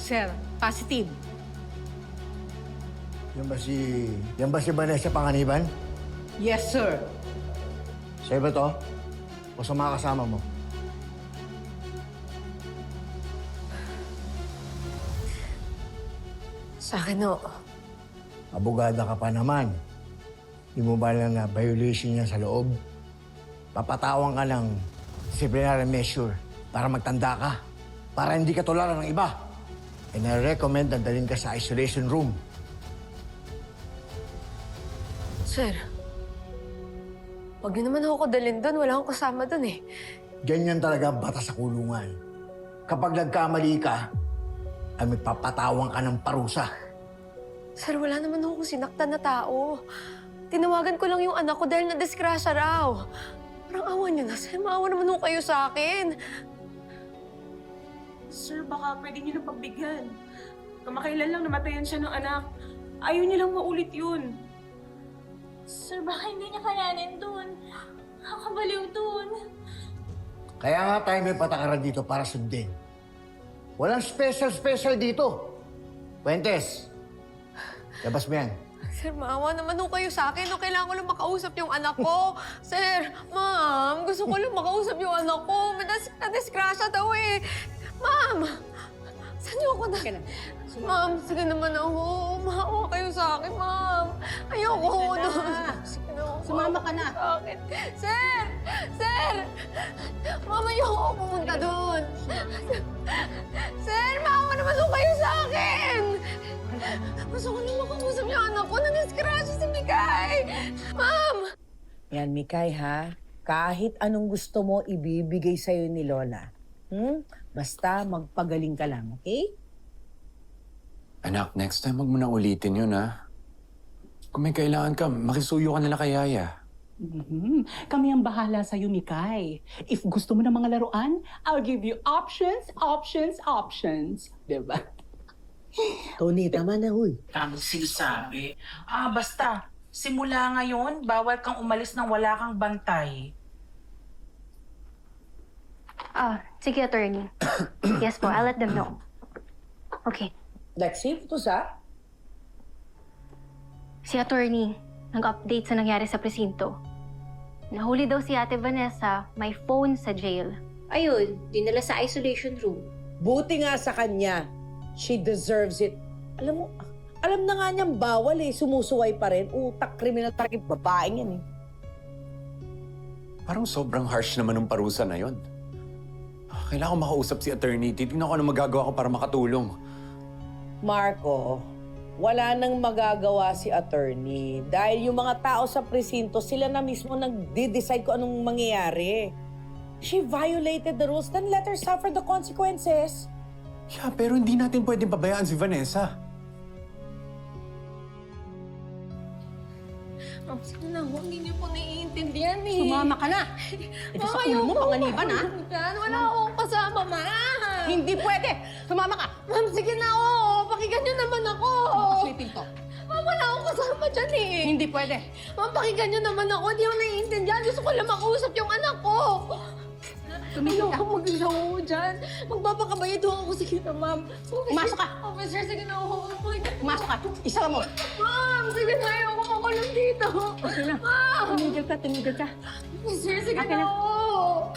sir. Positive. Yan ba si Vanessa Panganiban? Yes, sir. Sa'yo ba to? O sa mga kasama mo? Sa akin, no. Abogada ka pa naman. Di mo ba lang na violation niya sa loob? Papatawan ka ng disciplinary measure para magtanda ka. Para hindi ka tularan ng iba. And I recommend na dalhin ka sa isolation room. Sir, wag niyo naman ako dalhin doon. Wala akong kasama doon eh. Ganyan talaga ang batas sa kulungan. Kapag nagkamali ka, ay magpapatawan ka ng parusa. Sir, wala naman akong sinaktan na tao. Tinawagan ko lang yung anak ko dahil na-disgrasya raw. Parang awa niyo na, sir. Maawa naman ho kayo sa akin. Sir, baka pwede niyo na pagbigyan. Kamakailan lang namatayan siya ng anak. Ayaw niya lang maulit yun. Sir, baka hindi niya kayanin dun. Nakakabaliw dun. Kaya nga tayo may patakaran dito para sundin. Walang special dito. Fuentes, labas mo yan. Sir, maawa naman ho kayo sa akin. No, kailangan ko lang makausap yung anak ko. Sir, ma'am, gusto ko lang makausap yung anak ko. May na-disgrasya daw eh. Ma'am, saan niyo ako na? Ma'am, sige naman ako. Maawa kayo sa akin, ma'am. Ayoko ho doon. Sige na ako. Sumama ka na. Sa akin. Sir! Sir! Ma'am, ayoko ako pumunta doon. Sir, maawa naman ho kayo sa akin. Gusto ko lang makausap yung anak ko. Na-disgrasya si Mikay. Ma'am! Yan, Mikay, ha? Kahit anong gusto mo, ibibigay sa'yo ni Lola. Basta magpagaling ka lang, okay? Anak, next time wag mo na ulitin yun, ha? Kung may kailangan ka, makisuyo ka nila kay Yaya. Kami ang bahala sa'yo, Mikay. If gusto mo ng mga laruan, I'll give you options. Diba? Tony, tama na, huy. Tamang sinasabi. Basta, simula ngayon, bawal kang umalis nang wala kang bantay. Sige, attorney. Yes po, I'll let them know. Okay. Lexi, ito sa? Si attorney, nag-update sa nangyari sa presinto. Nahuli daw si Ate Vanessa, may phone sa jail. Ayun, dinala sa isolation room. Buti nga sa kanya. She deserves it. Alam mo, alam na nga niyang bawal eh. Sumusuway pa rin. Utak, kriminal, takip, babaeng yan eh. Parang sobrang harsh naman ng parusa na yon. Kailangan ko makausap si attorney. Titignan ko ano magagawa ko para makatulong. Marco, wala nang magagawa si attorney. Dahil yung mga tao sa presinto, sila na mismo nagde-decide kung anong mangyayari. She violated the rules, then let her suffer the consequences. Yeah, pero hindi natin pwedeng pabayaan si Vanessa. Ma'am, sige na ho. Hindi niyo po naiintindihan eh. Sumama ka na. Ito sa ulo mo, panganiban, ha? Wala akong kasama, ma'am. Hindi pwede. Sumama ka. Ma'am, sige na ho. Pakinggan niyo naman ako. Makasweeping to. Ma'am, wala akong kasama dyan eh. Hindi pwede. Ma'am, pakinggan niyo naman ako. Hindi ko naiintindihan. Gusto ko lang makausap yung anak ko. Tumigil ka. Ayoko mag-isaw ho dyan. Magpapakabayad ho ako. Sige na, ma'am. Pumasok ka. Officer, sige na ho. Pumasok ka. Isa mo. Ma'am, sige na. Ayoko makulong dito. Okay na. Ma'am! Tumigil ka. Sir, sige Okay na na. ho.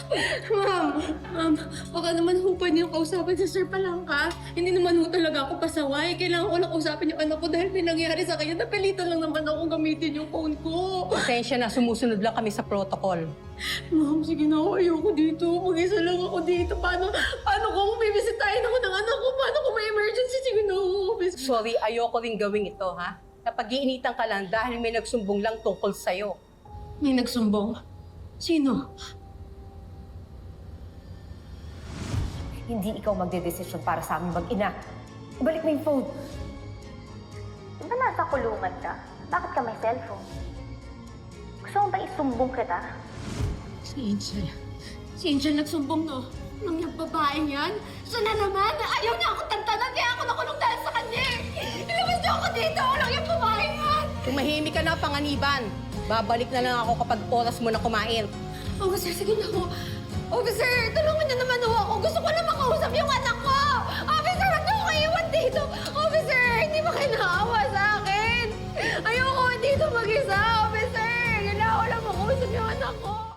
Ma'am, baka naman ho pwede yung kausapin si Sir Palangka. Hindi naman ho talaga ako pasaway. Kailangan ko lang kausapin yung anak ko dahil may nangyari sa kanya. Napilitan lang naman ako gamitin yung phone ko. Pasensya na, sumusunod lang kami sa protocol. Ma'am, sige na ho. Ayoko dito. Mag-isa lang ako dito. Paano kung bibisitahin ako ng anak ko? Paano kung may emergency? Sige na ho. Sorry, ayoko rin gawin ito, ha? Napag-iinitan ka lang dahil may nagsumbong lang tungkol sa'yo. May nagsumbong? Sino? Hindi ikaw magdedesisyon para sa aming mag-ina. Ibalik mo yung phone. Di ba nasa kulungan ka? Bakit ka may cellphone? Gusto mo ba isumbong kita? Si Angel. Si Angel nagsumbong, no? Nang yung babaeng yan? Sana naman! Ayaw niya ako tantanan! Kaya ako nakulong dahil sa kanya! Ilabas niyo ako dito! Walang yung babaeng yan! Tumahimik ka na, panganiban. Babalik na lang ako kapag oras mo na kumain. Officer, sige na ho. Officer, tulungan niyo naman ho ako. Gusto ko na makausap yung anak ko! Officer, huwag niyo ako iiwan dito! Officer! Hindi ba kayo naawa sa akin? Ayoko dito mag-isa, officer! Kailangan ko lang makausap yung anak ko!